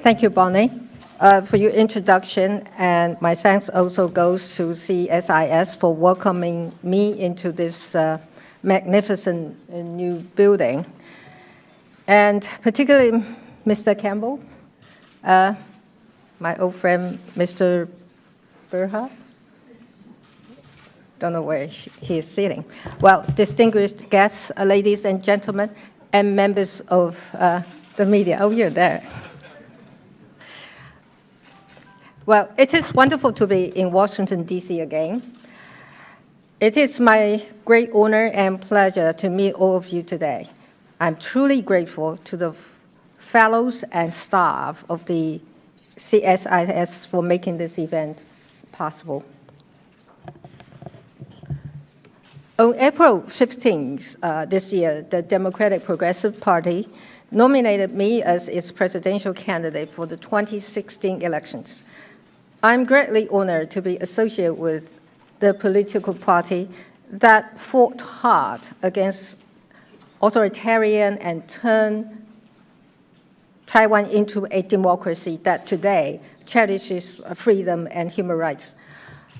Thank you, Bonnie, for your introduction, and my thanks also goes to CSIS for welcoming me into this magnificent new building, and particularly Mr. Campbell, my old friend, Mr. Berha. Don't know where he is sitting. Well, distinguished guests, ladies and gentlemen, and members of the media. Oh, you're there. Well, it is wonderful to be in Washington, D.C. again. It is my great honor and pleasure to meet all of you today. I'm truly grateful to the fellows and staff of the CSIS for making this event possible. On April 15th this year, the Democratic Progressive Party nominated me as its presidential candidate for the 2016 elections. I'm greatly honored to be associated with the political party that fought hard against authoritarian and turned Taiwan into a democracy that today cherishes freedom and human rights.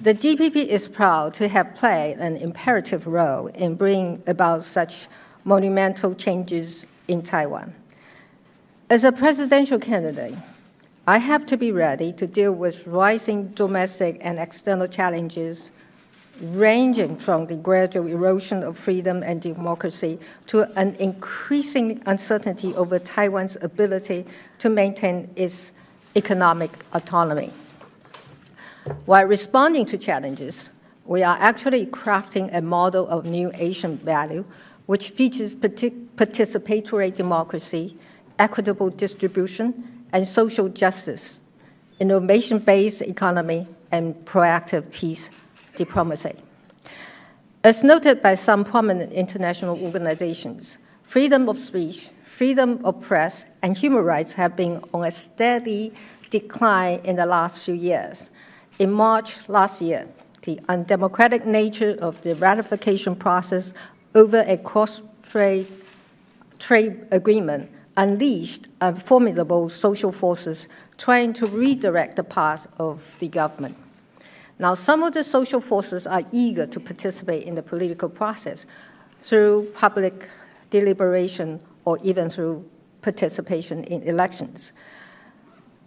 The DPP is proud to have played an imperative role in bringing about such monumental changes in Taiwan. As a presidential candidate, I have to be ready to deal with rising domestic and external challenges ranging from the gradual erosion of freedom and democracy to an increasing uncertainty over Taiwan's ability to maintain its economic autonomy. While responding to challenges, we are actually crafting a model of new Asian value which features participatory democracy, equitable distribution, and social justice, innovation-based economy, and proactive peace diplomacy. As noted by some prominent international organizations, freedom of speech, freedom of press, and human rights have been on a steady decline in the last few years. In March last year, the undemocratic nature of the ratification process over a cross-trade agreement unleashed formidable social forces trying to redirect the path of the government. Now, some of the social forces are eager to participate in the political process through public deliberation or even through participation in elections.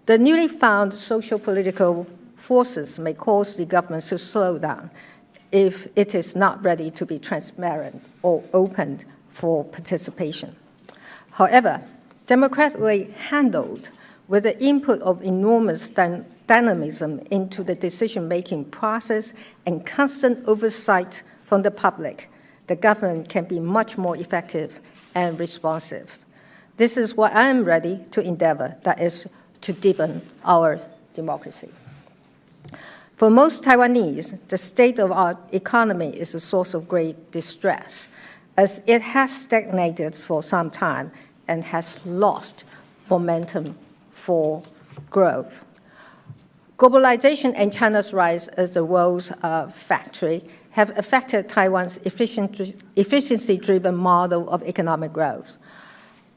The newly found social political forces may cause the government to slow down if it is not ready to be transparent or open for participation. However, democratically handled with the input of enormous dynamism into the decision-making process and constant oversight from the public, the government can be much more effective and responsive. This is what I am ready to endeavor, that is, to deepen our democracy. For most Taiwanese, the state of our economy is a source of great distress, as it has stagnated for some time and has lost momentum for growth. Globalization and China's rise as the world's factory have affected Taiwan's efficiency-driven model of economic growth.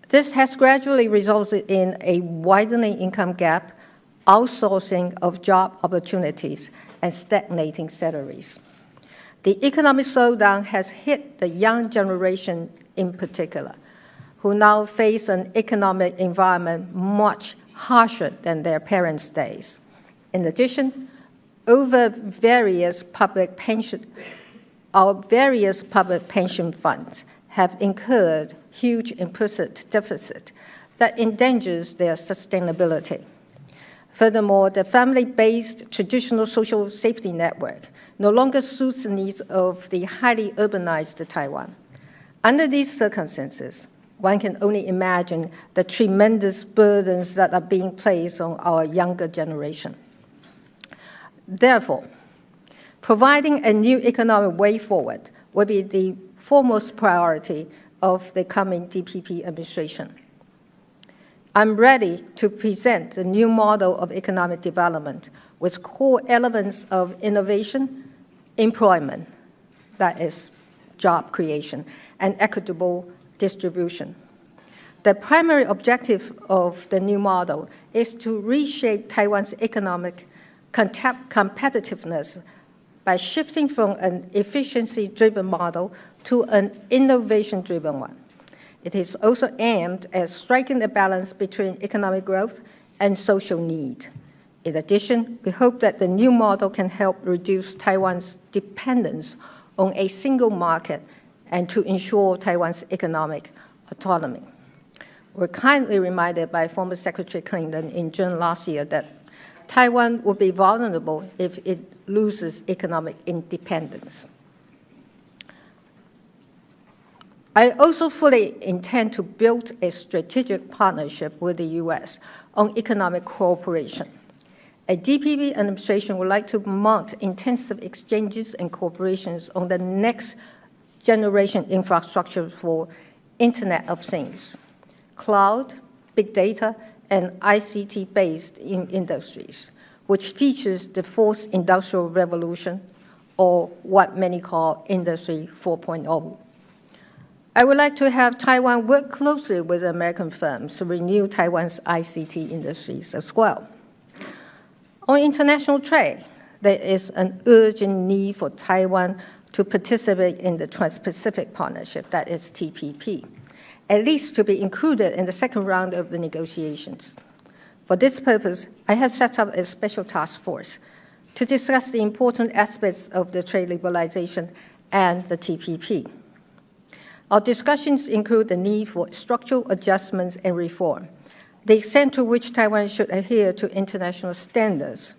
This has gradually resulted in a widening income gap, outsourcing of job opportunities, and stagnating salaries. The economic slowdown has hit the young generation in particular, who now face an economic environment much harsher than their parents' days. In addition, our various public pension funds have incurred huge implicit deficit that endangers their sustainability. Furthermore, the family-based traditional social safety network no longer suits the needs of the highly urbanized Taiwan. Under these circumstances, one can only imagine the tremendous burdens that are being placed on our younger generation. Therefore, providing a new economic way forward will be the foremost priority of the coming DPP administration. I'm ready to present the new model of economic development with core elements of innovation, employment, that is, job creation, and equitable distribution. The primary objective of the new model is to reshape Taiwan's economic competitiveness by shifting from an efficiency-driven model to an innovation-driven one. It is also aimed at striking a balance between economic growth and social need. In addition, we hope that the new model can help reduce Taiwan's dependence on a single market and to ensure Taiwan's economic autonomy. We're kindly reminded by former Secretary Clinton in June last year that Taiwan will be vulnerable if it loses economic independence. I also fully intend to build a strategic partnership with the U.S. on economic cooperation. A DPP administration would like to mount intensive exchanges and cooperations on the next generation infrastructure for Internet of Things, cloud, big data, and ICT-based industries, which features the fourth industrial revolution, or what many call Industry 4.0. I would like to have Taiwan work closely with American firms to renew Taiwan's ICT industries as well. On international trade, there is an urgent need for Taiwan to participate in the Trans-Pacific Partnership, that is TPP, at least to be included in the second round of the negotiations. For this purpose, I have set up a special task force to discuss the important aspects of the trade liberalization and the TPP. Our discussions include the need for structural adjustments and reform, the extent to which Taiwan should adhere to international standards,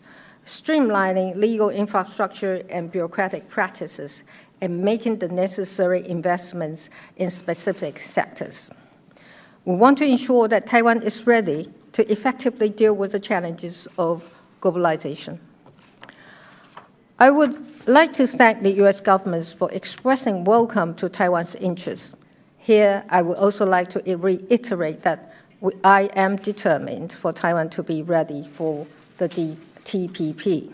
streamlining legal infrastructure and bureaucratic practices, and making the necessary investments in specific sectors. We want to ensure that Taiwan is ready to effectively deal with the challenges of globalization. I would like to thank the U.S. government for expressing welcome to Taiwan's interests. Here, I would also like to reiterate that I am determined for Taiwan to be ready for the TPP.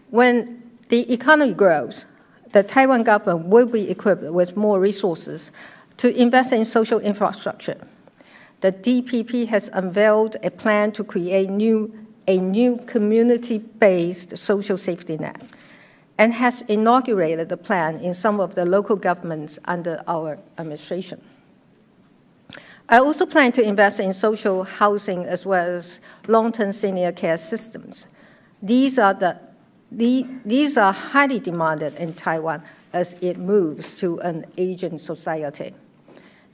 When the economy grows, the Taiwan government will be equipped with more resources to invest in social infrastructure. The DPP has unveiled a plan to create a new community-based social safety net and has inaugurated the plan in some of the local governments under our administration. I also plan to invest in social housing as well as long-term senior care systems. These are highly demanded in Taiwan as it moves to an aging society.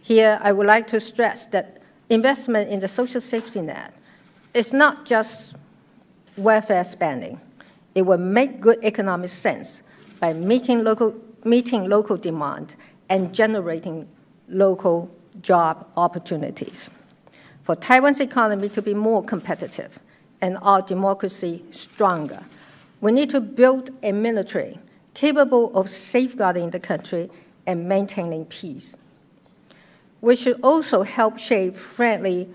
Here, I would like to stress that investment in the social safety net is not just welfare spending. It will make good economic sense by meeting local demand and generating local job opportunities. For Taiwan's economy to be more competitive and our democracy stronger, we need to build a military capable of safeguarding the country and maintaining peace. We should also help shape friendly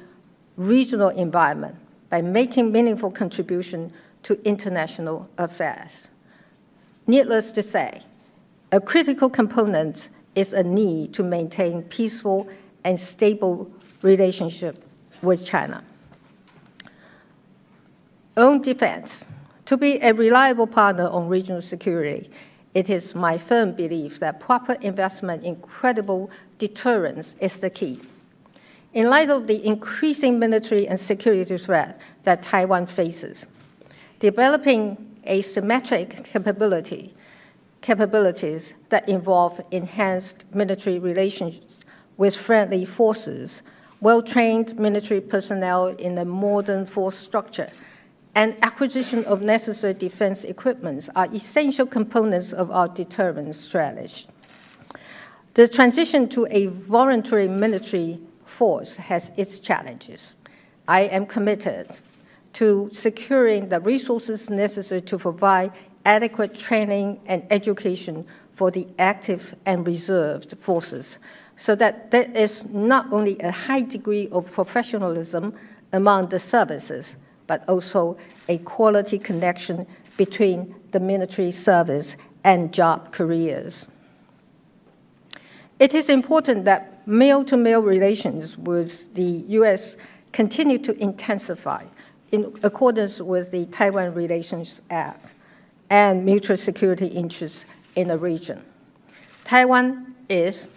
regional environment by making meaningful contribution to international affairs. Needless to say, a critical component is a need to maintain peaceful and stable relationship with China. On defense, to be a reliable partner on regional security, it is my firm belief that proper investment in credible deterrence is the key. In light of the increasing military and security threat that Taiwan faces, developing asymmetric capabilities that involve enhanced military relations with friendly forces, well-trained military personnel in a modern force structure, and acquisition of necessary defense equipment are essential components of our deterrence strategy. The transition to a voluntary military force has its challenges. I am committed to securing the resources necessary to provide adequate training and education for the active and reserved forces, so that there is not only a high degree of professionalism among the services, but also a quality connection between the military service and job careers. It is important that male-to-male relations with the U.S. continue to intensify in accordance with the Taiwan Relations Act and mutual security interests in the region. Taiwan is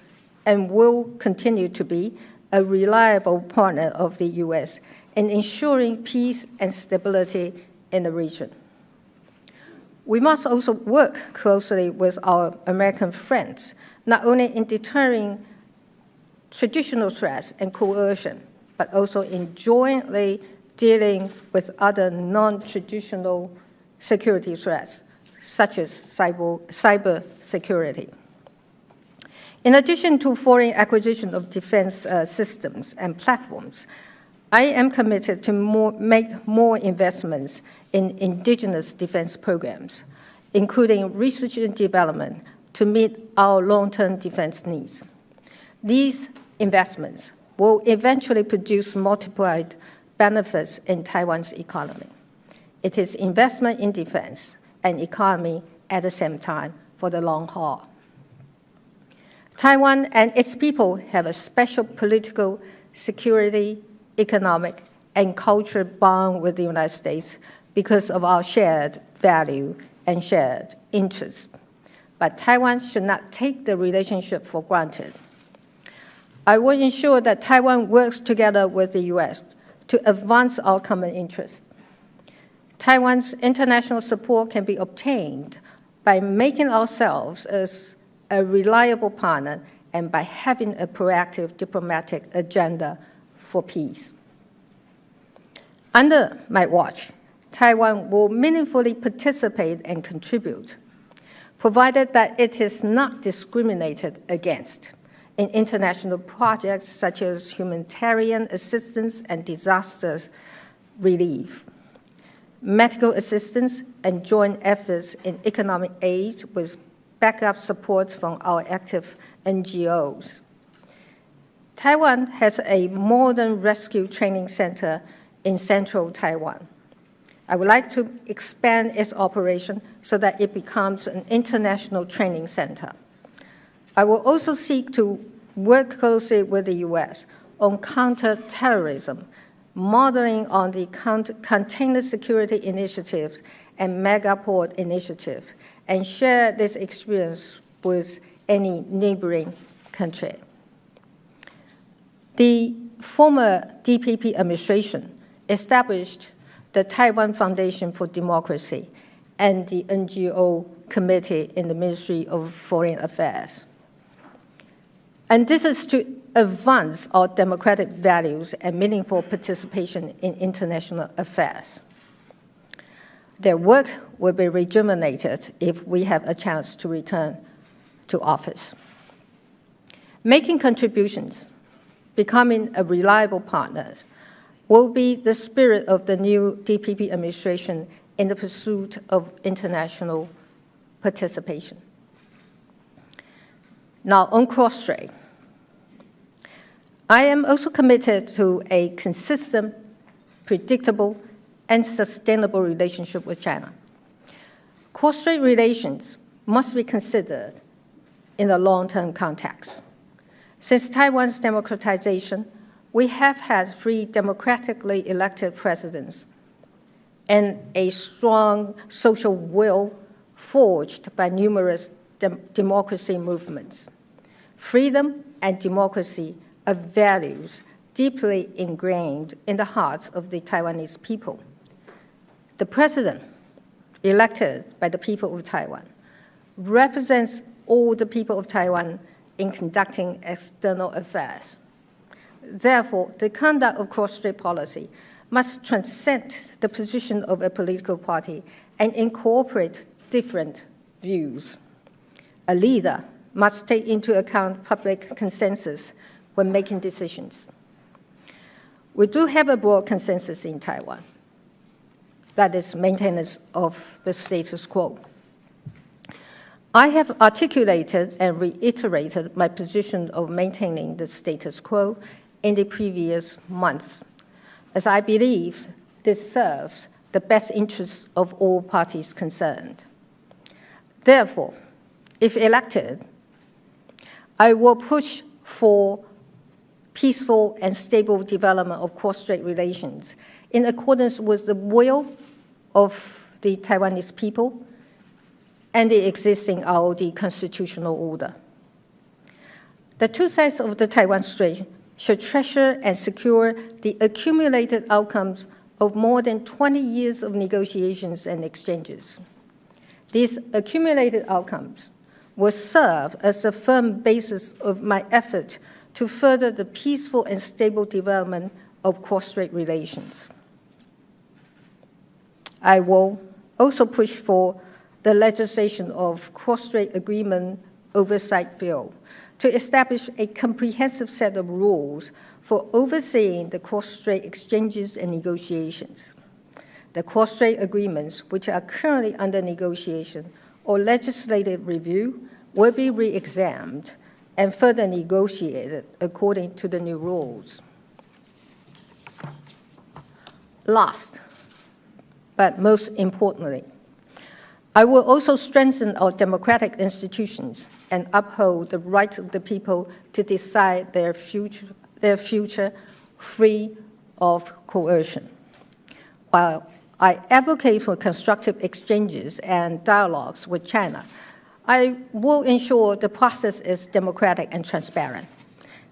and will continue to be a reliable partner of the U.S. in ensuring peace and stability in the region. We must also work closely with our American friends, not only in deterring traditional threats and coercion, but also in jointly dealing with other non-traditional security threats, such as cyber security. In addition to foreign acquisition of defense systems and platforms, I am committed to make more investments in indigenous defense programs, including research and development, to meet our long-term defense needs. These investments will eventually produce multiplied benefits in Taiwan's economy. It is investment in defense and economy at the same time for the long haul. Taiwan and its people have a special political, security, economic, and cultural bond with the United States because of our shared value and shared interests. But Taiwan should not take the relationship for granted. I will ensure that Taiwan works together with the U.S. to advance our common interests. Taiwan's international support can be obtained by making ourselves as a reliable partner and by having a proactive diplomatic agenda for peace. Under my watch, Taiwan will meaningfully participate and contribute, provided that it is not discriminated against in international projects such as humanitarian assistance and disaster relief, medical assistance, and joint efforts in economic aid with backup support from our active NGOs. Taiwan has a modern rescue training center in central Taiwan. I would like to expand its operation so that it becomes an international training center. I will also seek to work closely with the U.S. on counterterrorism, modeling on the container security initiatives and megaport initiative, and share this experience with any neighboring country. The former DPP administration established the Taiwan Foundation for Democracy and the NGO Committee in the Ministry of Foreign Affairs. And this is to advance our democratic values and meaningful participation in international affairs. Their work will be rejuvenated if we have a chance to return to office. Making contributions, becoming a reliable partner, will be the spirit of the new DPP administration in the pursuit of international participation. Now, on cross-strait, I am also committed to a consistent, predictable, and sustainable relationship with China. Cross-strait relations must be considered in a long-term context. Since Taiwan's democratization, we have had 3 democratically elected presidents and a strong social will forged by numerous democracy movements. Freedom and democracy are values deeply ingrained in the hearts of the Taiwanese people. The president, elected by the people of Taiwan, represents all the people of Taiwan in conducting external affairs. Therefore, the conduct of cross-strait policy must transcend the position of a political party and incorporate different views. A leader must take into account public consensus when making decisions. We do have a broad consensus in Taiwan, that is, maintenance of the status quo. I have articulated and reiterated my position of maintaining the status quo in the previous months, as I believe this serves the best interests of all parties concerned. Therefore, if elected, I will push for peaceful and stable development of cross-strait relations in accordance with the will of the Taiwanese people and the existing ROD constitutional order. The two sides of the Taiwan Strait should treasure and secure the accumulated outcomes of more than 20 years of negotiations and exchanges. These accumulated outcomes will serve as a firm basis of my effort to further the peaceful and stable development of cross-strait relations. I will also push for the legislation of cross-strait agreement oversight bill to establish a comprehensive set of rules for overseeing the cross-strait exchanges and negotiations. The cross-strait agreements, which are currently under negotiation or legislative review, will be re-examined and further negotiated according to the new rules. Last, but most importantly, I will also strengthen our democratic institutions and uphold the right of the people to decide their future free of coercion. While I advocate for constructive exchanges and dialogues with China, I will ensure the process is democratic and transparent,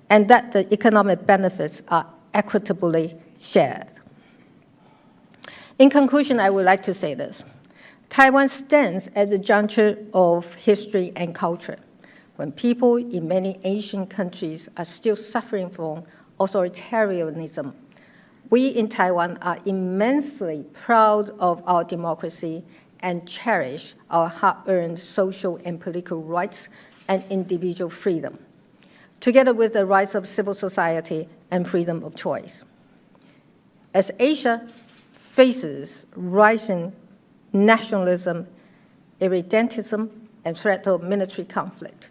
and that the economic benefits are equitably shared. In conclusion, I would like to say this. Taiwan stands at the juncture of history and culture, when people in many Asian countries are still suffering from authoritarianism. We in Taiwan are immensely proud of our democracy and cherish our hard-earned social and political rights and individual freedom, together with the rights of civil society and freedom of choice. As Asia faces rising nationalism, irredentism, and threat of military conflict,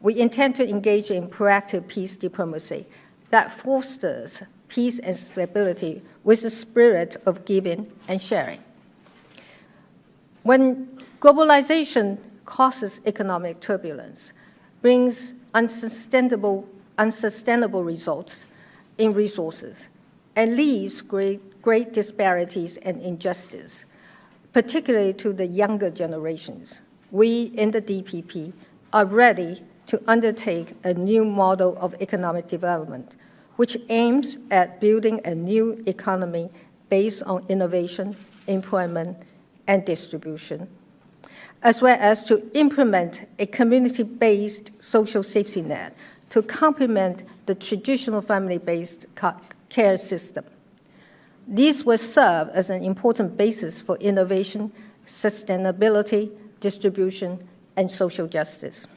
we intend to engage in proactive peace diplomacy that fosters peace and stability with the spirit of giving and sharing. When globalization causes economic turbulence, brings unsustainable results in resources, and leaves great disparities and injustice, particularly to the younger generations, we in the DPP are ready to undertake a new model of economic development, which aims at building a new economy based on innovation, employment, and distribution, as well as to implement a community-based social safety net to complement the traditional family-based care system. These will serve as an important basis for innovation, sustainability, distribution, and social justice.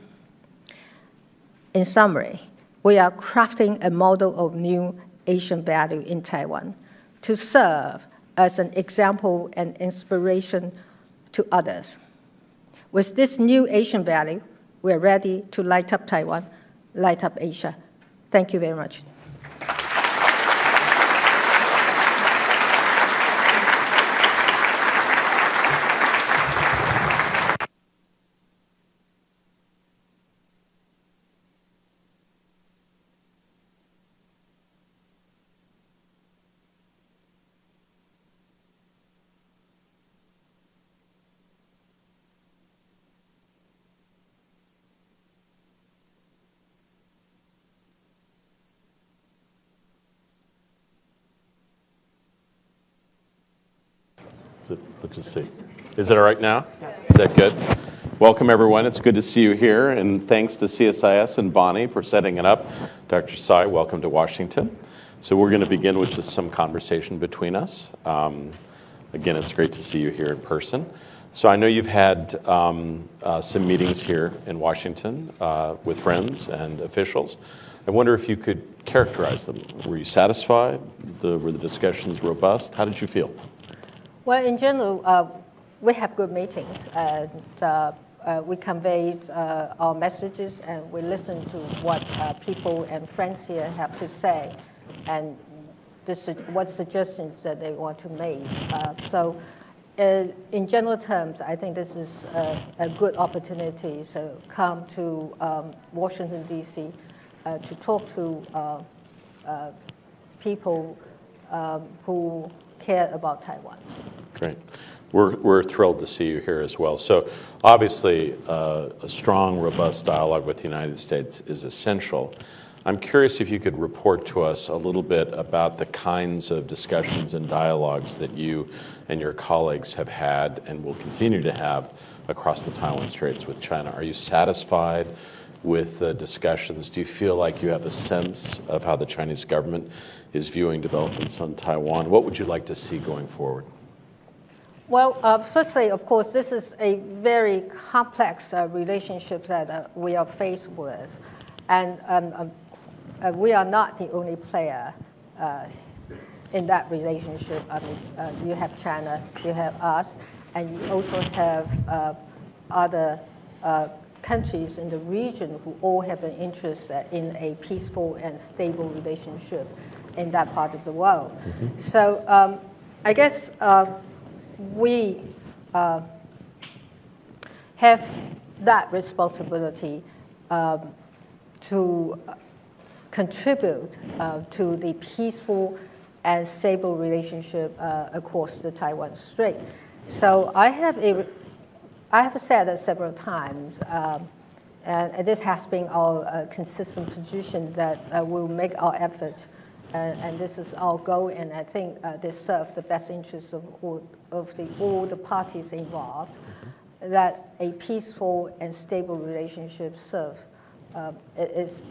In summary, we are crafting a model of new Asian value in Taiwan to serve as an example and inspiration to others. With this new Asian value, we are ready to light up Taiwan, light up Asia. Thank you very much. Let's just see. Is it all right now? Yeah. Is that good? Welcome, everyone. It's good to see you here, and thanks to CSIS and Bonnie for setting it up. Dr. Tsai, welcome to Washington. So we're going to begin with just some conversation between us. Again, it's great to see you here in person. So I know you've had some meetings here in Washington with friends and officials. I wonder if you could characterize them. Were you satisfied? Were the discussions robust? How did you feel? Well, in general, we have good meetings, and we conveyed our messages, and we listen to what people and friends here have to say, and what suggestions that they want to make. So in general terms, I think this is a good opportunity to come to Washington, D.C. To talk to people who care about Taiwan. Great. We're thrilled to see you here as well. So obviously, a strong, robust dialogue with the United States is essential. I'm curious if you could report to us a little bit about the kinds of discussions and dialogues that you and your colleagues have had and will continue to have across the Taiwan Straits with China. Are you satisfied with the discussions? Do you feel like you have a sense of how the Chinese government is viewing developments on Taiwan? What would you like to see going forward? Well, firstly, of course, this is a very complex relationship that we are faced with. And we are not the only player in that relationship. I mean, you have China, you have us, and you also have other countries in the region who all have an interest in a peaceful and stable relationship in that part of the world. Mm-hmm. So I guess we have that responsibility to contribute to the peaceful and stable relationship across the Taiwan Strait. So I have said it several times, and this has been our consistent position that we'll make our effort, and this is our goal, and I think this serves the best interests of all the parties involved, that a peaceful and stable relationship is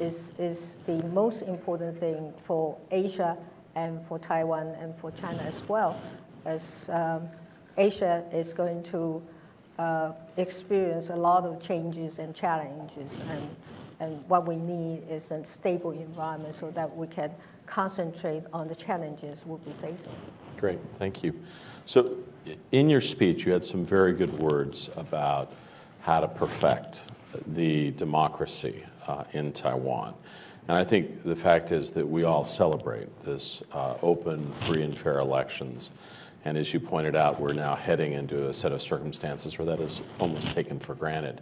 the most important thing for Asia and for Taiwan and for China as well, as Asia is going to experience a lot of changes and challenges, and what we need is a stable environment so that we can concentrate on the challenges we'll be facing. Great, thank you. So in your speech, you had some very good words about how to perfect the democracy in Taiwan. And I think the fact is that we all celebrate this open, free, and fair elections. And as you pointed out, we're now heading into a set of circumstances where that is almost taken for granted.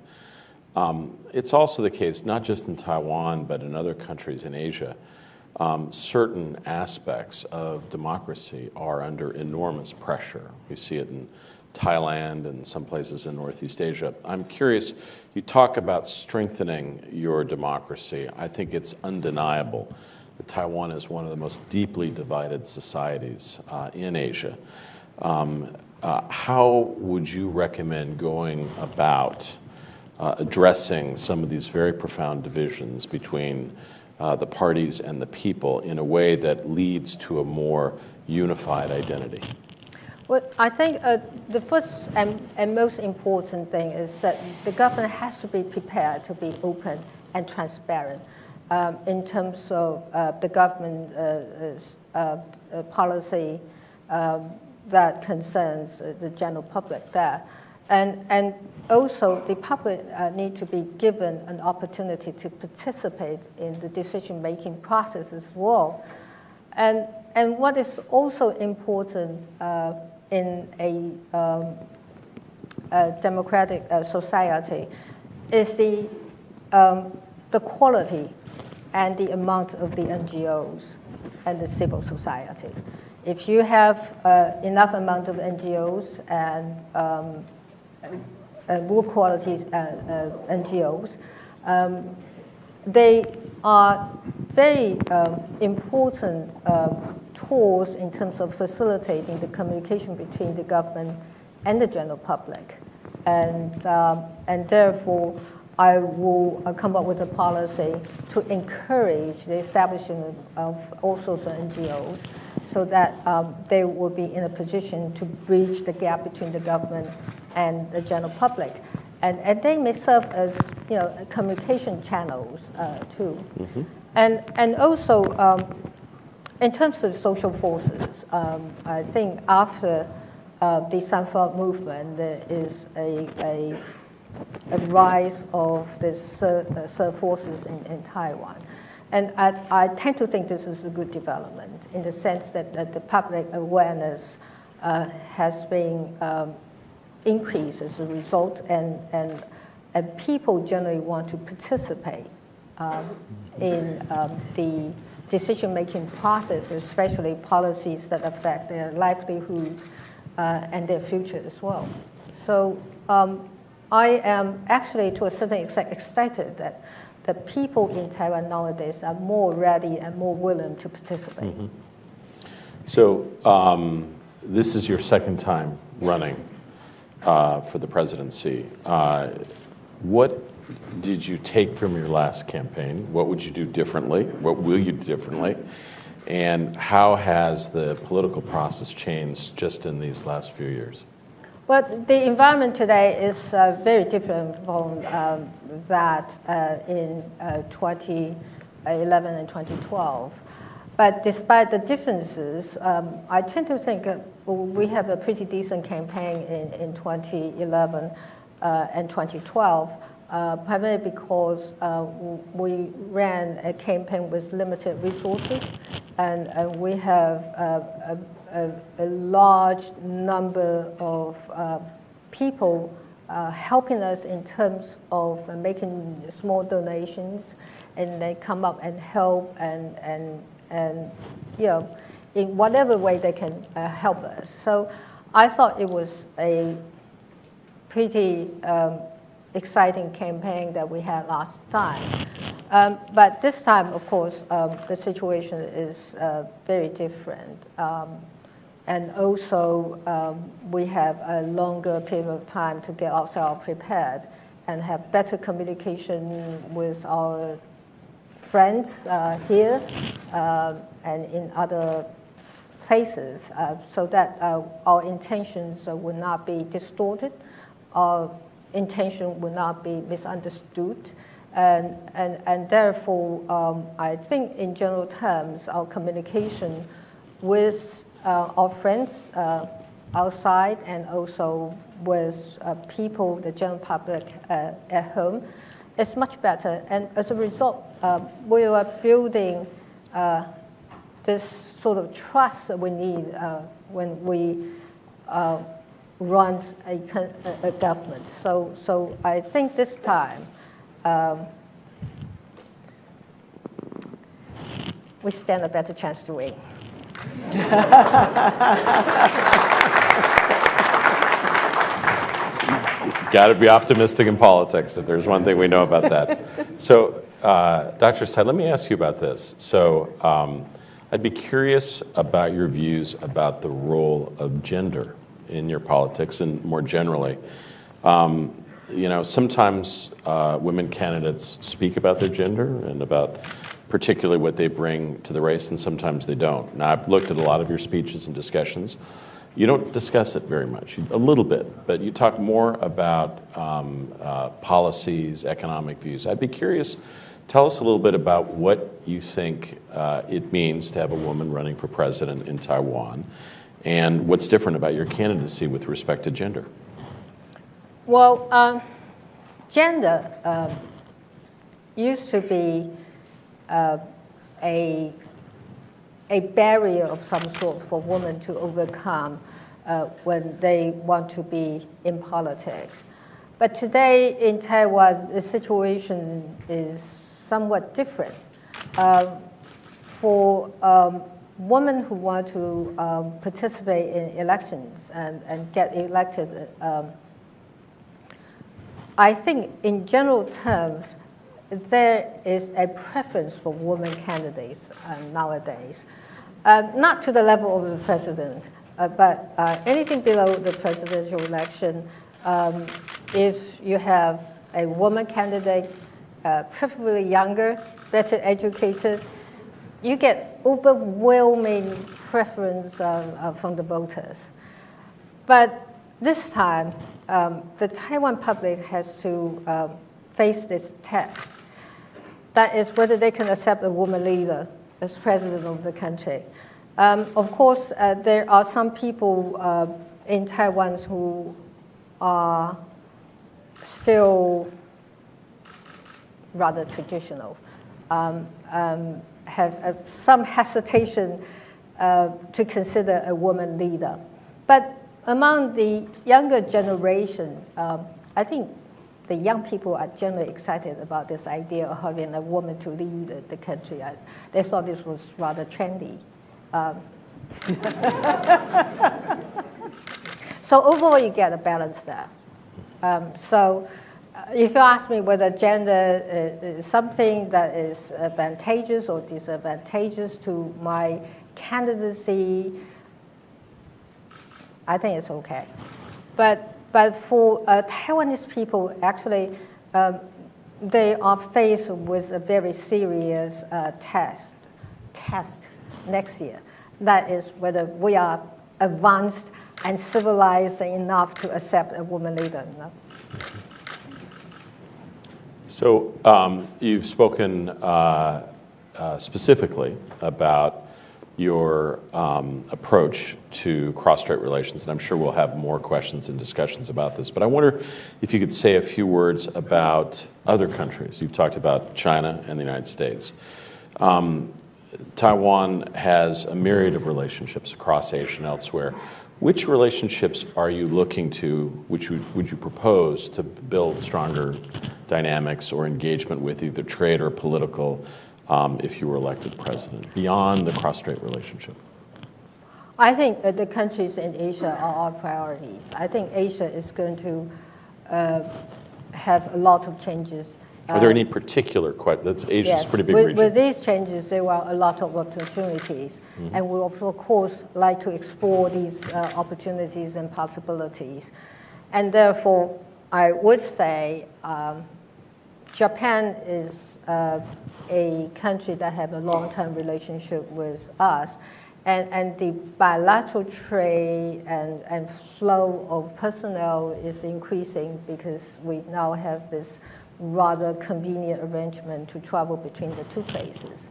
It's also the case, not just in Taiwan, but in other countries in Asia, certain aspects of democracy are under enormous pressure. We see it in Thailand and some places in Northeast Asia. I'm curious, you talk about strengthening your democracy. I think it's undeniable that Taiwan is one of the most deeply divided societies in Asia. How would you recommend going about addressing some of these very profound divisions between the parties and the people in a way that leads to a more unified identity? Well, I think the first and most important thing is that the government has to be prepared to be open and transparent in terms of the government policy that concerns the general public there. And also the public need to be given an opportunity to participate in the decision-making process as well. And what is also important in a democratic society is the quality and the amount of the NGOs and the civil society. If you have enough amount of NGOs and good quality NGOs, they are very important tools in terms of facilitating the communication between the government and the general public. And therefore, I will come up with a policy to encourage the establishment of all sorts of NGOs so that they will be in a position to bridge the gap between the government and the general public. And they may serve as communication channels too. Mm-hmm. And also, in terms of social forces, I think after the Sunflower movement, there is a rise of the third forces in Taiwan. And I tend to think this is a good development in the sense that the public awareness has been increased as a result, and people generally want to participate in the decision-making process, especially policies that affect their livelihood and their future as well. So I am actually, to a certain extent, excited that the people in Taiwan nowadays are more ready and more willing to participate. Mm-hmm. So this is your second time running for the presidency. What did you take from your last campaign? What would you do differently? What will you do differently? And how has the political process changed just in these last few years? Well, the environment today is very different from that in 2011 and 2012. But despite the differences, I tend to think we have a pretty decent campaign in 2011 and 2012, primarily because we ran a campaign with limited resources, and we have a large number of people helping us in terms of making small donations, and they come up and help and you know, in whatever way they can help us. So I thought it was a pretty exciting campaign that we had last time. But this time, of course, the situation is very different. And also, we have a longer period of time to get ourselves prepared and have better communication with our friends here and in other places, so that our intentions will not be distorted, our intention will not be misunderstood, and therefore, I think in general terms, our communication with our friends outside and also with people, the general public at home, is much better. And as a result, we are building this sort of trust that we need when we run a government. So I think this time we stand a better chance to win. Got to be optimistic in politics, if there's one thing we know about that. So, Dr. Tsai, let me ask you about this. So, I'd be curious about your views about the role of gender in your politics and more generally. You know, sometimes women candidates speak about their gender and about particularly what they bring to the race, and sometimes they don't. Now, I've looked at a lot of your speeches and discussions. You don't discuss it very much, a little bit, but you talk more about policies, economic views. I'd be curious, tell us a little bit about what you think it means to have a woman running for president in Taiwan, and what's different about your candidacy with respect to gender. Well, gender used to be a barrier of some sort for women to overcome when they want to be in politics. But today in Taiwan, the situation is somewhat different. For women who want to participate in elections and get elected, I think in general terms, there is a preference for women candidates nowadays. Not to the level of the president, but anything below the presidential election, if you have a woman candidate, preferably younger, better educated, you get overwhelming preference from the voters. But this time, the Taiwan public has to face this test. That is whether they can accept a woman leader as president of the country. Of course, there are some people in Taiwan who are still rather traditional, have some hesitation to consider a woman leader. But among the younger generation, I think the young people are generally excited about this idea of having a woman to lead the country. They thought this was rather trendy. So overall, you get a balance there. If you ask me whether gender is something that is advantageous or disadvantageous to my candidacy, I think it's okay. But for Taiwanese people, actually, they are faced with a very serious test next year. That is whether we are advanced and civilized enough to accept a woman leader. No? So you've spoken specifically about your approach to cross-strait relations, and I'm sure we'll have more questions and discussions about this. But I wonder if you could say a few words about other countries. You've talked about China and the United States. Taiwan has a myriad of relationships across Asia and elsewhere. Which relationships are you looking to, would you propose to build stronger dynamics or engagement with, either trade or political, if you were elected president, beyond the cross-strait relationship? I think the countries in Asia are our priorities. I think Asia is going to have a lot of changes. Are there any particular questions? Asia's yes, a pretty big region. With these changes, there are a lot of opportunities. Mm-hmm. And we, of course, like to explore these opportunities and possibilities. And therefore, I would say Japan is a country that has a long-term relationship with us. And the bilateral trade and flow of personnel is increasing because we now have this rather convenient arrangement to travel between the two places.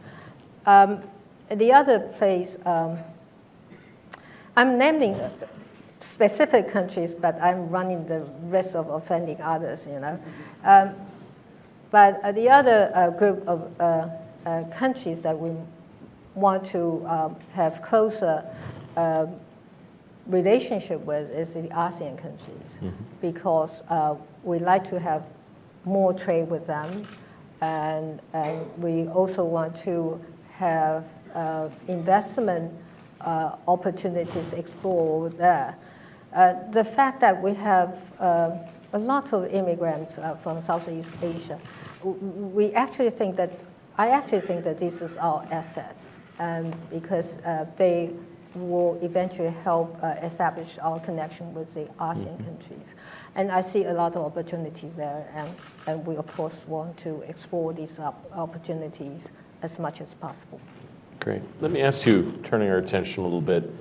The other place, I'm naming specific countries, but I'm running the risk of offending others, you know. But the other group of countries that we want to have closer relationship with is the ASEAN countries, mm-hmm. because we like to have more trade with them, and we also want to have investment opportunities explored there. The fact that we have a lot of immigrants from Southeast Asia, I actually think that this is our assets, because they will eventually help establish our connection with the ASEAN mm-hmm. countries. And I see a lot of opportunity there, and we, of course, want to explore these opportunities as much as possible. Great. Let me ask you, turning our attention a little bit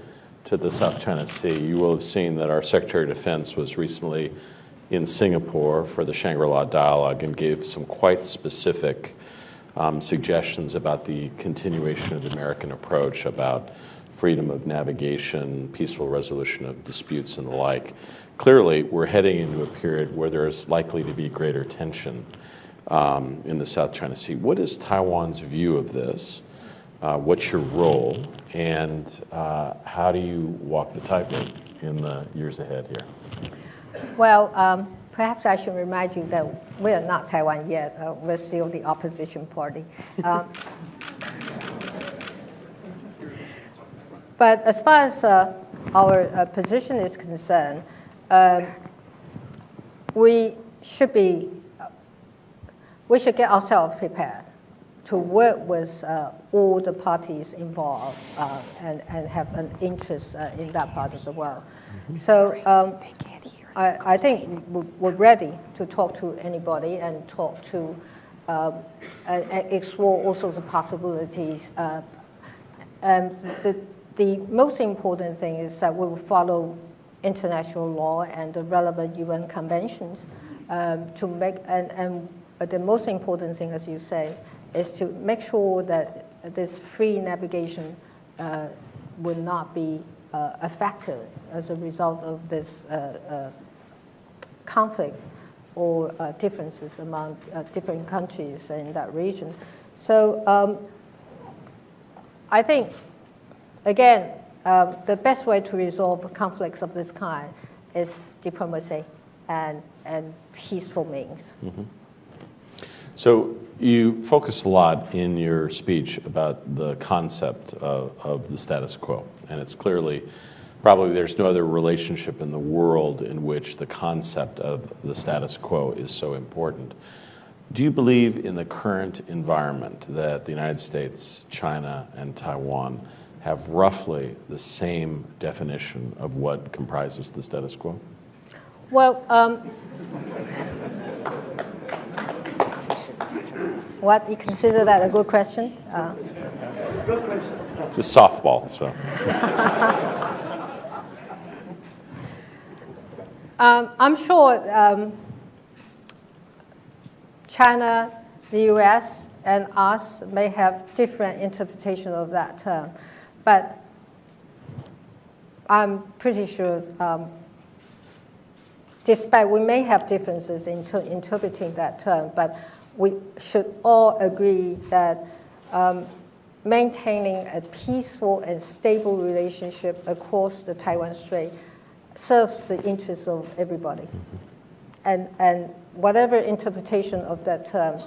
to the South China Sea. You will have seen that our Secretary of Defense was recently in Singapore for the Shangri-La Dialogue and gave some quite specific suggestions about the continuation of the American approach about freedom of navigation, peaceful resolution of disputes, and the like. Clearly, we're heading into a period where there is likely to be greater tension in the South China Sea. What is Taiwan's view of this? What's your role? And how do you walk the tightrope in the years ahead here? Well, perhaps I should remind you that we are not Taiwan yet. We're still the opposition party. But as far as our position is concerned, we should get ourselves prepared to work with all the parties involved and have an interest in that part of the world. Mm-hmm. So I think we're ready to talk to anybody and talk to explore all sorts of possibilities. The most important thing is that we will follow international law and the relevant UN conventions to make, and the most important thing, as you say, is to make sure that this free navigation will not be affected as a result of this conflict or differences among different countries in that region. So I think, again, the best way to resolve conflicts of this kind is diplomacy and peaceful means. Mm-hmm. So you focus a lot in your speech about the concept of the status quo, and it's clearly, probably there's no other relationship in the world in which the concept of the status quo is so important. Do you believe in the current environment that the United States, China, and Taiwan have roughly the same definition of what comprises the status quo? Well, what, you consider that a good question? Good question. It's a softball, so. I'm sure China, the US, and us may have different interpretation of that term, but I'm pretty sure, despite we may have differences in interpreting that term, but we should all agree that maintaining a peaceful and stable relationship across the Taiwan Strait serves the interests of everybody. And whatever interpretation of that term,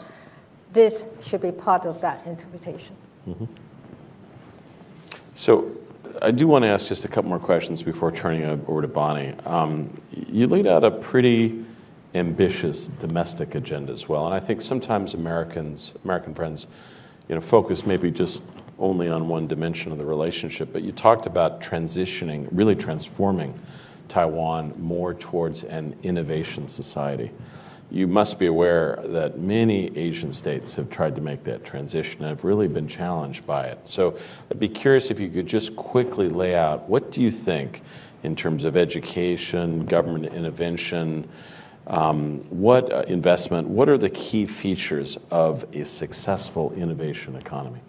this should be part of that interpretation. Mm-hmm. So I do want to ask just a couple more questions before turning it over to Bonnie. You laid out a pretty ambitious domestic agenda as well, and I think sometimes American friends, focus maybe just only on one dimension of the relationship, but you talked about transitioning, really transforming Taiwan more towards an innovation society. You must be aware that many Asian states have tried to make that transition and have really been challenged by it. So I'd be curious if you could just quickly lay out, what do you think in terms of education, government intervention, what investment, what are the key features of a successful innovation economy?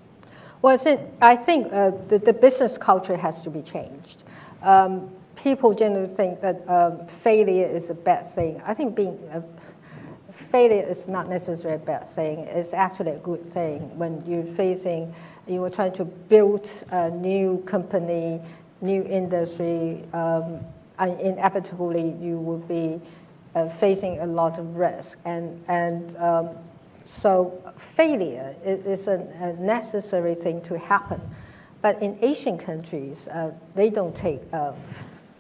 Well, I think the business culture has to be changed. People generally think that failure is a bad thing. I think failure is not necessarily a bad thing. It's actually a good thing. When you are trying to build a new company, new industry, inevitably you will be facing a lot of risk. So failure is a necessary thing to happen. But in Asian countries, they don't take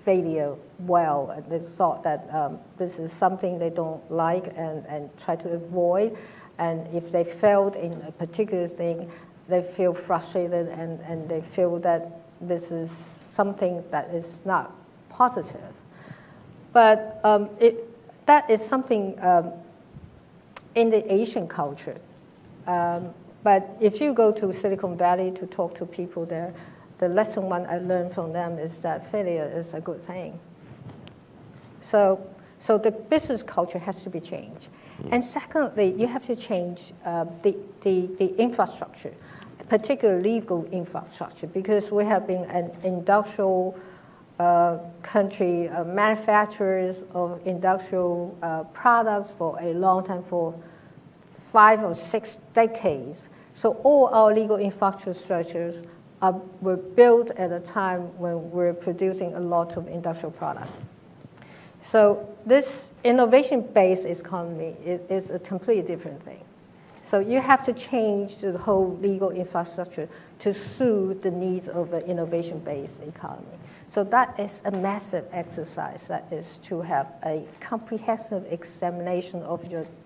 failure well. They thought that this is something they don't like and try to avoid. And if they failed in a particular thing, they feel frustrated and they feel that this is something that is not positive. But that is something in the Asian culture. But if you go to Silicon Valley to talk to people there, the lesson one I learned from them is that failure is a good thing. So the business culture has to be changed. And secondly, you have to change the infrastructure, particularly legal infrastructure, because we have been an industrial country, manufacturers of industrial products for a long time, for 5 or 6 decades. So all our legal infrastructure structures were built at a time when we're producing a lot of industrial products. So this innovation-based economy is a completely different thing. So you have to change the whole legal infrastructure to suit the needs of the innovation-based economy. So that is a massive exercise. That is to have a comprehensive examination of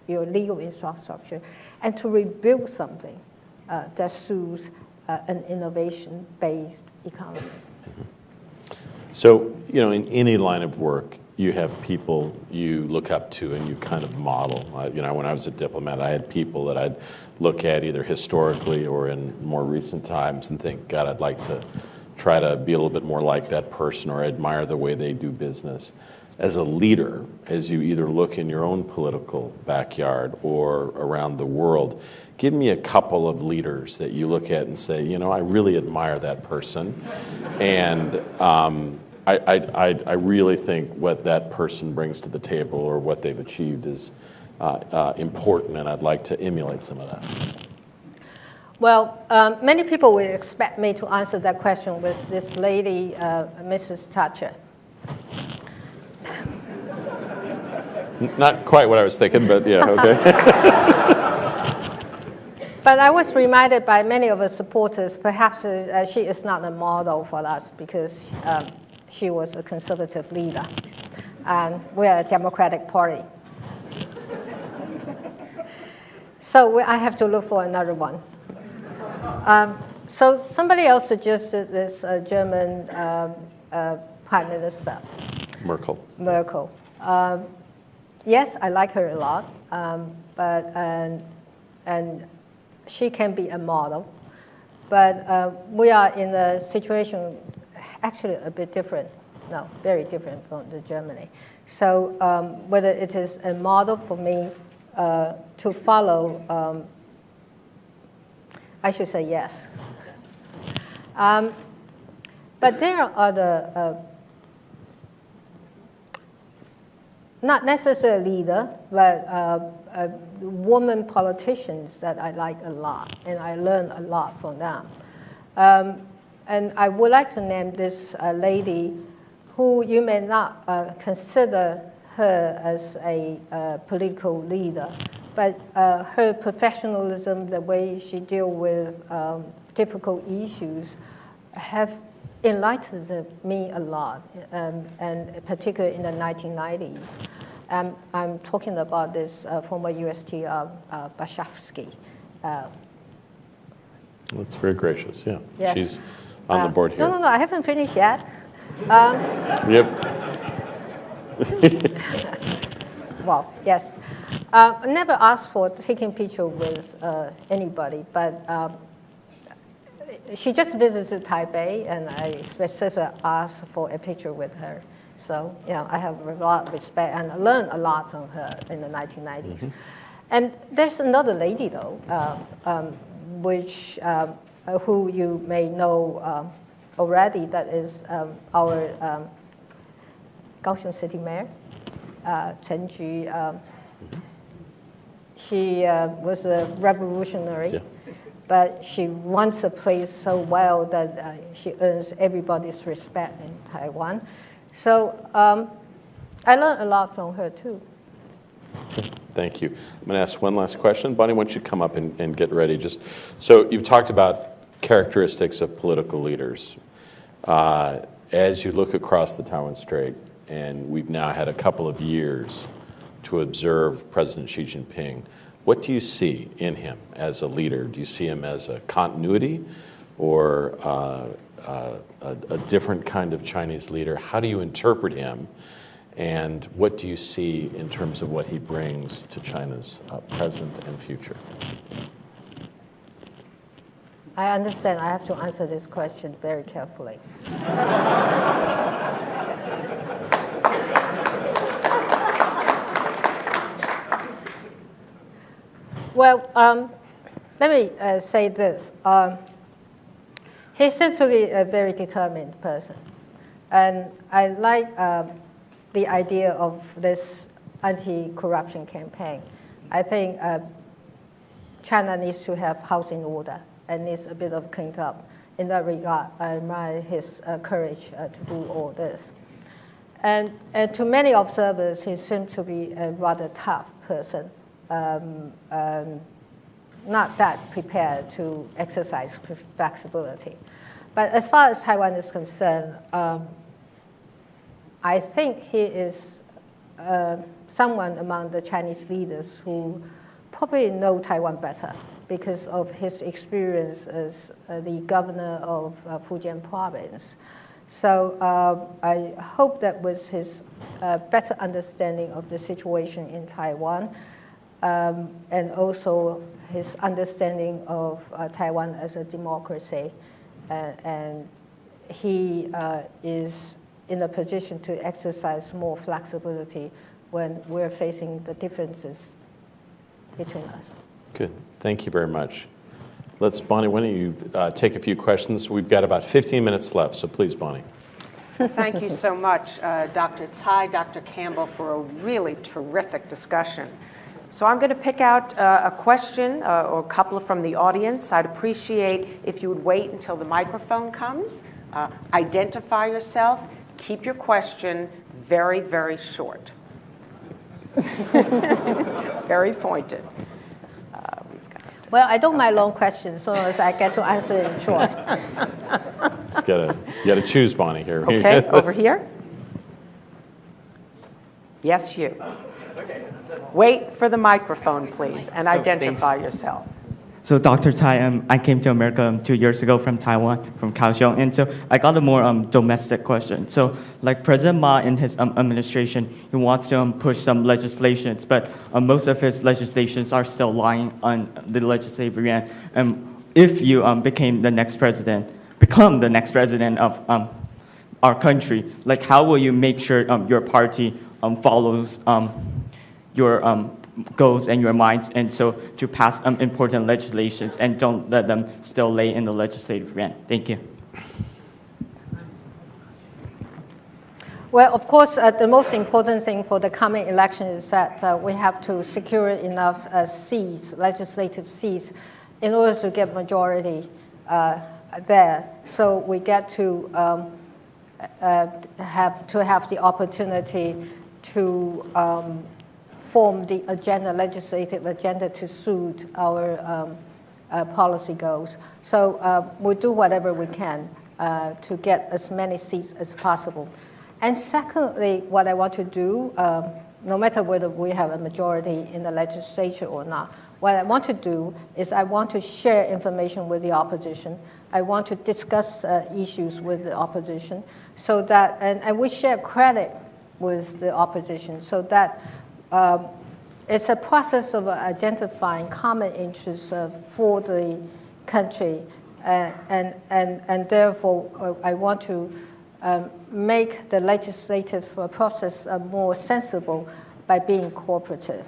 your legal infrastructure and to rebuild something that suits an innovation-based economy. So, in any line of work, you have people you look up to and you kind of model. When I was a diplomat, I had people that I'd look at either historically or in more recent times and think, God, I'd like to try to be a little bit more like that person, or admire the way they do business. As a leader, as you either look in your own political backyard or around the world, give me a couple of leaders that you look at and say, I really admire that person. And I really think what that person brings to the table or what they've achieved is important, and I'd like to emulate some of that. Well, many people will expect me to answer that question with this lady, Mrs. Thatcher. Not quite what I was thinking, but yeah, okay. But I was reminded by many of the supporters, perhaps she is not a model for us because she was a conservative leader, and we're a Democratic Party. So I have to look for another one. So somebody else suggested this German Prime Minister. Merkel. Yes, I like her a lot, and she can be a model, but we are in a situation actually a bit different, no, very different from the Germany. So whether it is a model for me to follow, I should say yes. But there are other, not necessarily leader, but women politicians that I like a lot, and I learn a lot from them. And I would like to name this lady who you may not consider her as a political leader, but her professionalism, the way she deals with difficult issues, have enlightened me a lot, and particularly in the 1990s. I'm talking about this former USTR Bashafsky. That's very gracious, yeah. Yes. She's on the board here. No, I haven't finished yet. Yep. Well, yes. I never asked for taking picture with anybody, but she just visited Taipei, and I specifically asked for a picture with her. So, I have a lot of respect, and I learned a lot from her in the 1990s. Mm-hmm. And there's another lady, though, who you may know already, that is our Kaohsiung City Mayor, Chen Ju. She was a revolutionary. Yeah. But she runs a place so well that she earns everybody's respect in Taiwan. So I learned a lot from her, too. Thank you. I'm going to ask one last question. Bonnie, why don't you come up and get ready? So you've talked about characteristics of political leaders. As you look across the Taiwan Strait, and we've now had a couple of years to observe President Xi Jinping, what do you see in him as a leader? Do you see him as a continuity or a different kind of Chinese leader? How do you interpret him? And what do you see in terms of what he brings to China's present and future? I understand I have to answer this question very carefully. Well, let me say this. He's simply a very determined person. And I like the idea of this anti-corruption campaign. I think China needs to have house in order and needs a bit of cleaned up. In that regard, I admire his courage to do all this. And to many observers, he seems to be a rather tough person. Not that prepared to exercise flexibility. But as far as Taiwan is concerned, I think he is someone among the Chinese leaders who probably know Taiwan better because of his experience as the governor of Fujian province. So I hope that with his better understanding of the situation in Taiwan, and also his understanding of Taiwan as a democracy, and he is in a position to exercise more flexibility when we're facing the differences between us. Good. Thank you very much. Bonnie, why don't you take a few questions? We've got about 15 minutes left, so please, Bonnie. Thank you so much, Dr. Tsai, Dr. Campbell, for a really terrific discussion. So I'm going to pick out a question or a couple from the audience. I'd appreciate if you would wait until the microphone comes. Identify yourself. Keep your question very, very short. Very pointed. Well, I don't mind long questions, so as I get to answer it short. You got to choose, Bonnie, here. Okay, over here. Yes, you. Wait for the microphone, please, and identify yourself. So, Dr. Tsai, I came to America 2 years ago from Taiwan, from Kaohsiung, and so I got a more domestic question. So, like President Ma in his administration, he wants to push some legislations, but most of his legislations are still lying on the legislative branch. If you become the next president of our country, like how will you make sure your party follows your goals and your minds, and so to pass important legislations and don't let them still lay in the legislative branch? Thank you. Well, of course, the most important thing for the coming election is that we have to secure enough seats, legislative seats, in order to get majority there. So we get to have the opportunity to form the agenda, legislative agenda, to suit our policy goals. So we'll do whatever we can to get as many seats as possible. And secondly, what I want to do, no matter whether we have a majority in the legislature or not, what I want to do is I want to share information with the opposition. I want to discuss issues with the opposition, so that, and we share credit with the opposition, so that it's a process of identifying common interests for the country, and therefore I want to make the legislative process more sensible by being cooperative.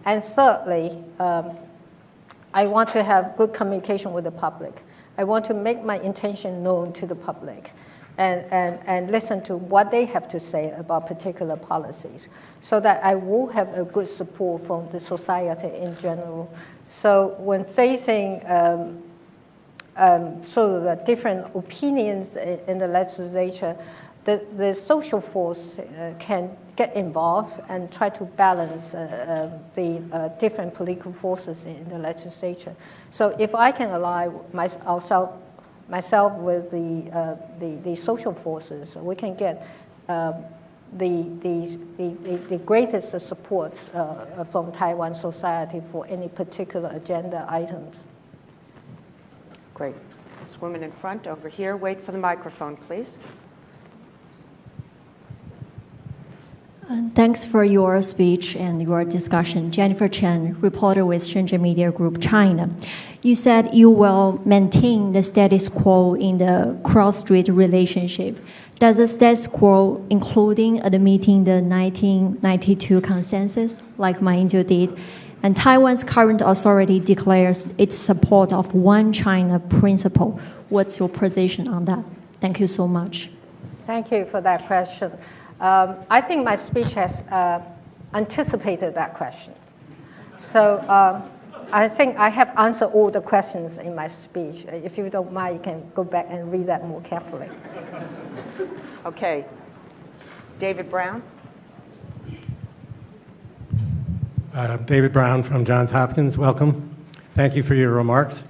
And thirdly, I want to have good communication with the public. I want to make my intention known to the public, and listen to what they have to say about particular policies, so that I will have a good support from the society in general. So when facing sort of different opinions in the legislature, the social force can get involved and try to balance the different political forces in the legislature. So if I can ally myself with the social forces, we can get the greatest support from Taiwan society for any particular agenda items. Great. This woman in front over here. Wait for the microphone, please. Thanks for your speech and your discussion. Jennifer Chen, reporter with Shenzhen Media Group, China. You said you will maintain the status quo in the cross-strait relationship. Does the status quo including admitting the 1992 consensus, like Ma Ying-jeou did? And Taiwan's current authority declares its support of one China principle. What's your position on that? Thank you so much. Thank you for that question. I think my speech has anticipated that question. So I think I have answered all the questions in my speech. If you don't mind, you can go back and read that more carefully. Okay. David Brown. David Brown from Johns Hopkins, welcome. Thank you for your remarks.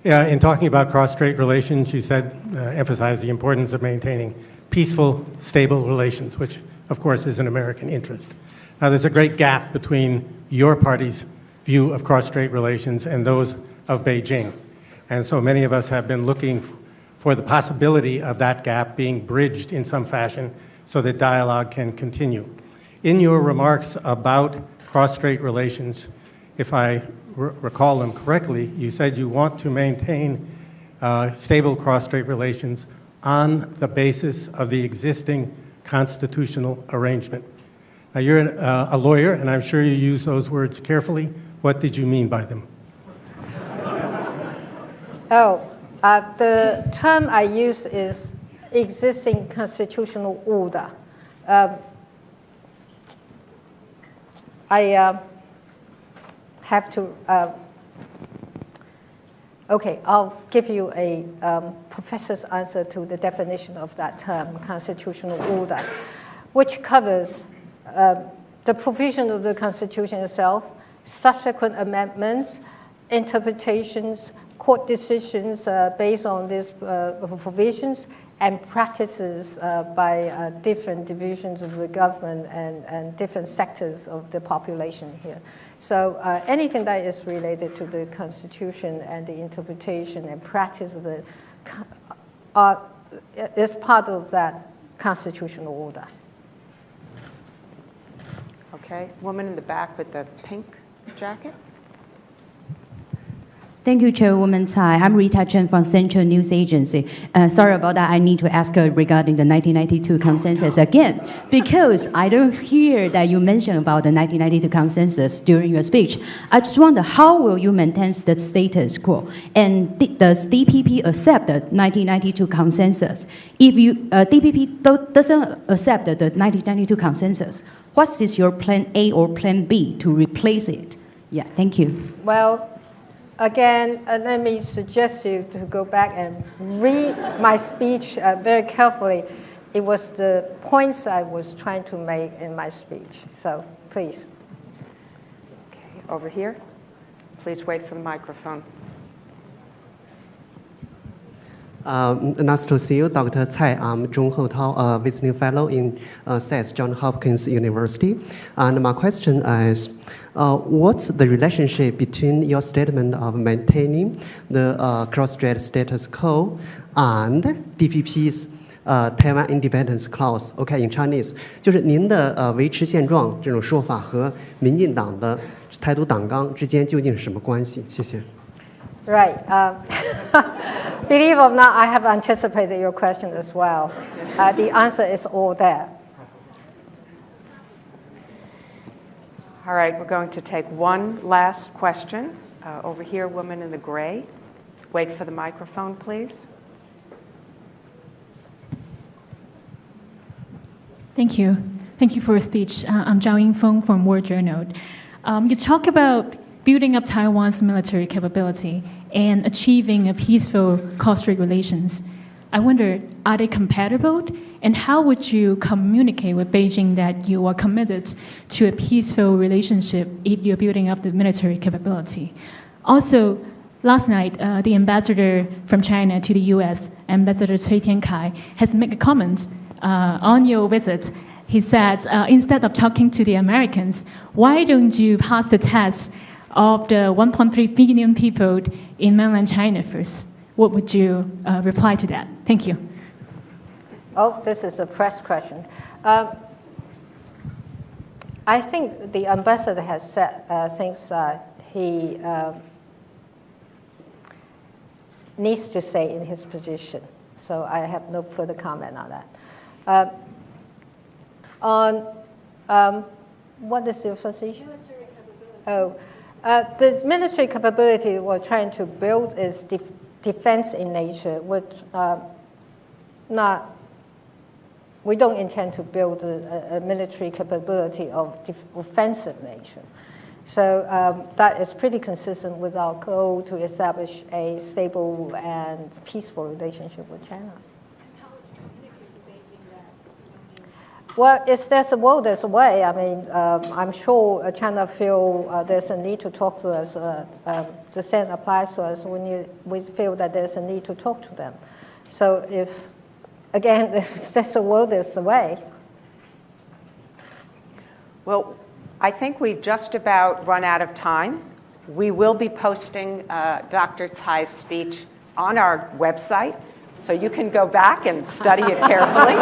In talking about cross-strait relations, you said, emphasized the importance of maintaining peaceful, stable relations, which, of course, is an American interest. Now, there's a great gap between your party's view of cross-strait relations and those of Beijing. And so many of us have been looking for the possibility of that gap being bridged in some fashion so that dialogue can continue. In your remarks about cross-strait relations, if I recall them correctly, you said you want to maintain stable cross-strait relations on the basis of the existing constitutional arrangement. Now, you're a lawyer, and I'm sure you use those words carefully. What did you mean by them? The term I use is existing constitutional order. I have to, okay, I'll give you a professor's answer to the definition of that term, constitutional order, which covers the provision of the Constitution itself, subsequent amendments, interpretations, court decisions based on these provisions, and practices by different divisions of the government and different sectors of the population here. So anything that is related to the Constitution and the interpretation and practice of the is part of that constitutional order. Okay, woman in the back with the pink jacket. Thank you, Chairwoman Tsai. I'm Rita Chen from Central News Agency. Sorry about that. I need to ask regarding the 1992 consensus again, because I don't hear that you mentioned about the 1992 consensus during your speech. I just wonder, how will you maintain the status quo? And does DPP accept the 1992 consensus? If DPP doesn't accept the 1992 consensus, what is your plan A or plan B to replace it? Yeah, thank you. Well, again, let me suggest you to go back and read my speech very carefully. It was the points I was trying to make in my speech. So, please. Okay, over here. Please wait for the microphone. Nice to see you, Dr. Tsai. I'm Zhong Hotao, a visiting fellow in SAS Johns Hopkins University. And my question is, what's the relationship between your statement of maintaining the cross-strait status quo and DPP's Taiwan Independence Clause? Okay, in Chinese, 就是您的维持现状这种说法和民进党的台独党纲之间究竟是什么关系？谢谢。Right. Believe it or not, I have anticipated your question as well. The answer is all there. All right, we're going to take one last question. Over here, woman in the gray. Wait for the microphone, please. Thank you. Thank you for your speech. I'm Zhao Yingfeng from World Journal. You talk about building up Taiwan's military capability and achieving a peaceful cross-strait relations. I wonder, are they compatible? And how would you communicate with Beijing that you are committed to a peaceful relationship if you're building up the military capability? Also, last night, the ambassador from China to the US, Ambassador Cui Tiankai, has made a comment on your visit. He said, instead of talking to the Americans, why don't you pass the test of the 1.3 billion people in mainland China first? What would you reply to that? Thank you. Oh, this is a press question. I think the ambassador has said things he needs to say in his position. So I have no further comment on that. What is your first issue? Military capability. The military capability we're trying to build is defense in nature, which we don't intend to build a military capability of offensive nature. So that is pretty consistent with our goal to establish a stable and peaceful relationship with China. Well, if there's a will, there's a way. I mean, I'm sure China feel there's a need to talk to us. The same applies to us when we feel that there's a need to talk to them. So if there's a will, there's a way. Well, I think we've just about run out of time. We will be posting Dr. Tsai's speech on our website, so you can go back and study it carefully.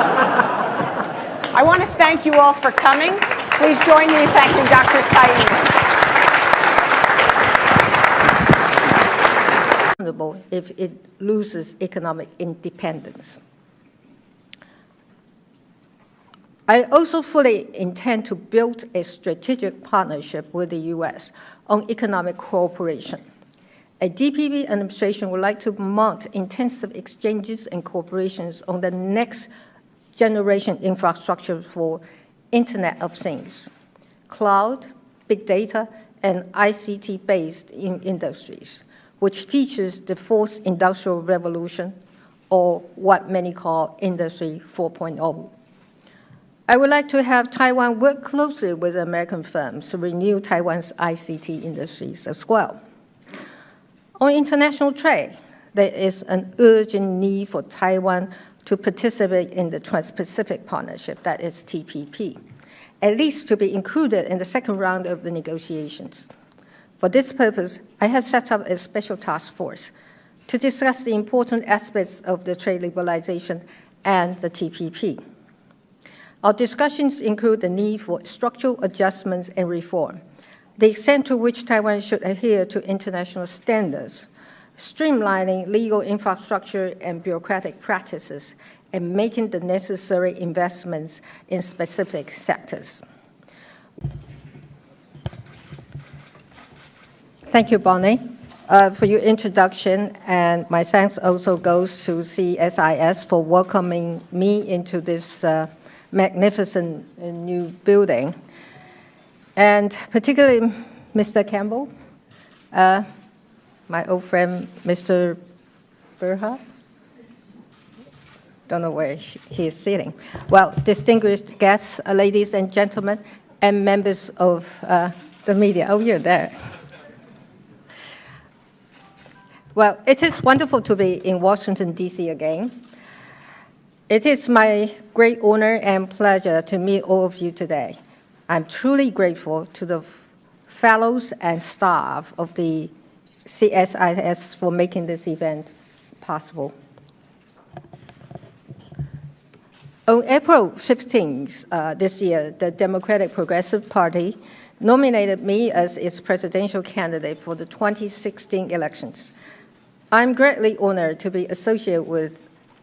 I want to thank you all for coming. Please join me in thanking Dr. Tsai Ing-wen. If it loses economic independence. I also fully intend to build a strategic partnership with the U.S. on economic cooperation. A DPP administration would like to mount intensive exchanges and cooperations on the next generation infrastructure for Internet of Things, cloud, big data, and ICT-based industries, which features the fourth industrial revolution, or what many call Industry 4.0. I would like to have Taiwan work closely with American firms to renew Taiwan's ICT industries as well. On international trade, there is an urgent need for Taiwan to participate in the Trans-Pacific Partnership, that is TPP, at least to be included in the second round of the negotiations. For this purpose, I have set up a special task force to discuss the important aspects of the trade liberalization and the TPP. Our discussions include the need for structural adjustments and reform, the extent to which Taiwan should adhere to international standards, streamlining legal infrastructure and bureaucratic practices, and making the necessary investments in specific sectors. Thank you, Bonnie, for your introduction, and my thanks also goes to CSIS for welcoming me into this magnificent new building, and particularly Mr. Campbell, my old friend, Mr. Berha. Don't know where he is sitting. Well, distinguished guests, ladies and gentlemen, and members of the media. Oh, you're there. Well, it is wonderful to be in Washington, D.C. again. It is my great honor and pleasure to meet all of you today. I'm truly grateful to the fellows and staff of the CSIS for making this event possible. On April 15th this year, the Democratic Progressive Party nominated me as its presidential candidate for the 2016 elections. I'm greatly honored to be associated with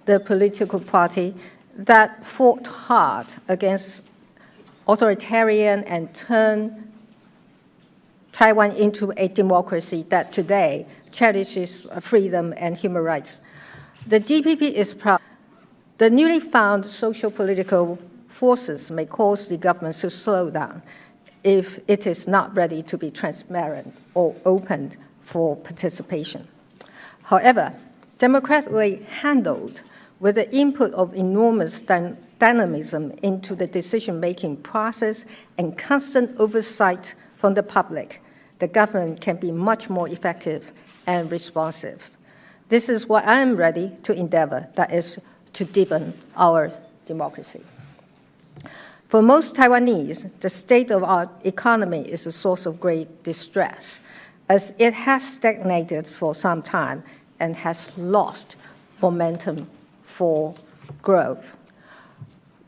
the political party that fought hard against authoritarian and turned Taiwan into a democracy that today cherishes freedom and human rights. The DPP is proud. The newly found social-political forces may cause the government to slow down if it is not ready to be transparent or open for participation. However, democratically handled with the input of enormous dynamism into the decision-making process and constant oversight from the public, the government can be much more effective and responsive. This is what I am ready to endeavor, that is, to deepen our democracy. For most Taiwanese, the state of our economy is a source of great distress, as it has stagnated for some time and has lost momentum for growth.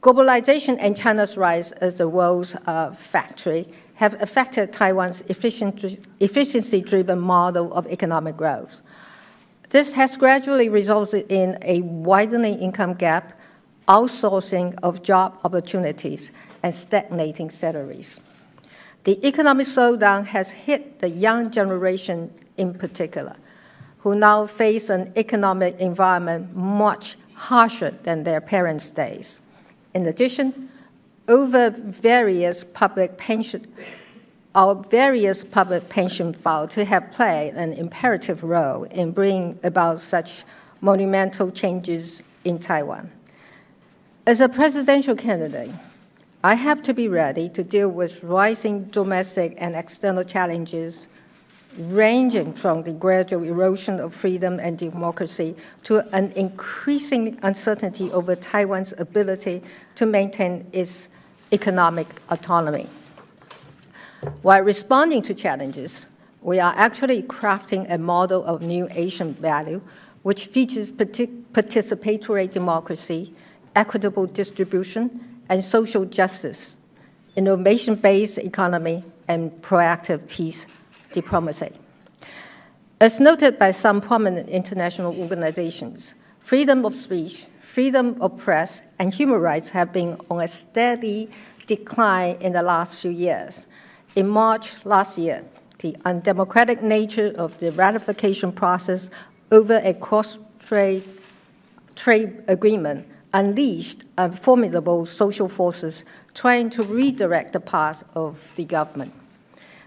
Globalization and China's rise as the world's factory have affected Taiwan's efficiency-driven model of economic growth. This has gradually resulted in a widening income gap, outsourcing of job opportunities, and stagnating salaries. The economic slowdown has hit the young generation in particular, who now face an economic environment much harsher than their parents' days. In addition, our various public pension filed to have played an imperative role in bringing about such monumental changes in Taiwan. As a presidential candidate, I have to be ready to deal with rising domestic and external challenges, ranging from the gradual erosion of freedom and democracy to an increasing uncertainty over Taiwan's ability to maintain its economic autonomy. While responding to challenges, we are actually crafting a model of new Asian value which features participatory democracy, equitable distribution, and social justice, innovation-based economy, and proactive peace diplomacy. As noted by some prominent international organizations, freedom of speech, freedom of press, and human rights have been on a steady decline in the last few years. In March last year, the undemocratic nature of the ratification process over a cross-trade agreement unleashed formidable social forces trying to redirect the path of the government.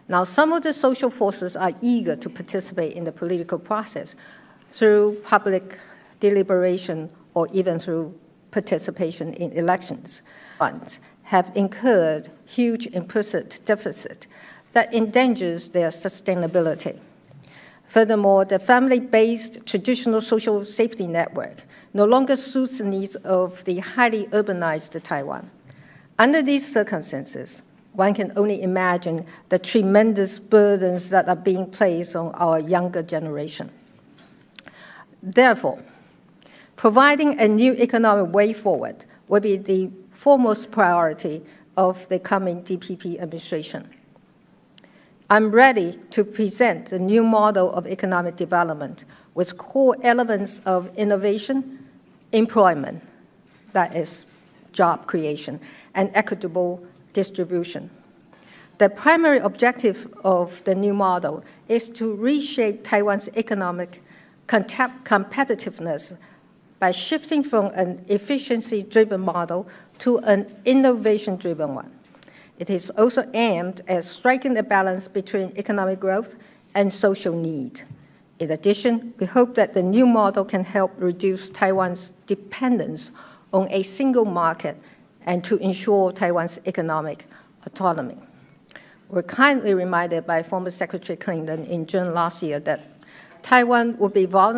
Now, some of the social forces are eager to participate in the political process through public deliberation or even through participation in elections. have incurred huge implicit deficit that endangers their sustainability. Furthermore, the family-based traditional social safety network no longer suits the needs of the highly urbanized Taiwan. Under these circumstances, one can only imagine the tremendous burdens that are being placed on our younger generation. Therefore, providing a new economic way forward will be the foremost priority of the coming DPP administration. I'm ready to present the new model of economic development with core elements of innovation, employment, that is, job creation, and equitable distribution. The primary objective of the new model is to reshape Taiwan's economic competitiveness by shifting from an efficiency-driven model to an innovation-driven one. It is also aimed at striking a balance between economic growth and social need. In addition, we hope that the new model can help reduce Taiwan's dependence on a single market and to ensure Taiwan's economic autonomy. We're kindly reminded by former Secretary Clinton in June last year that Taiwan would be vulnerable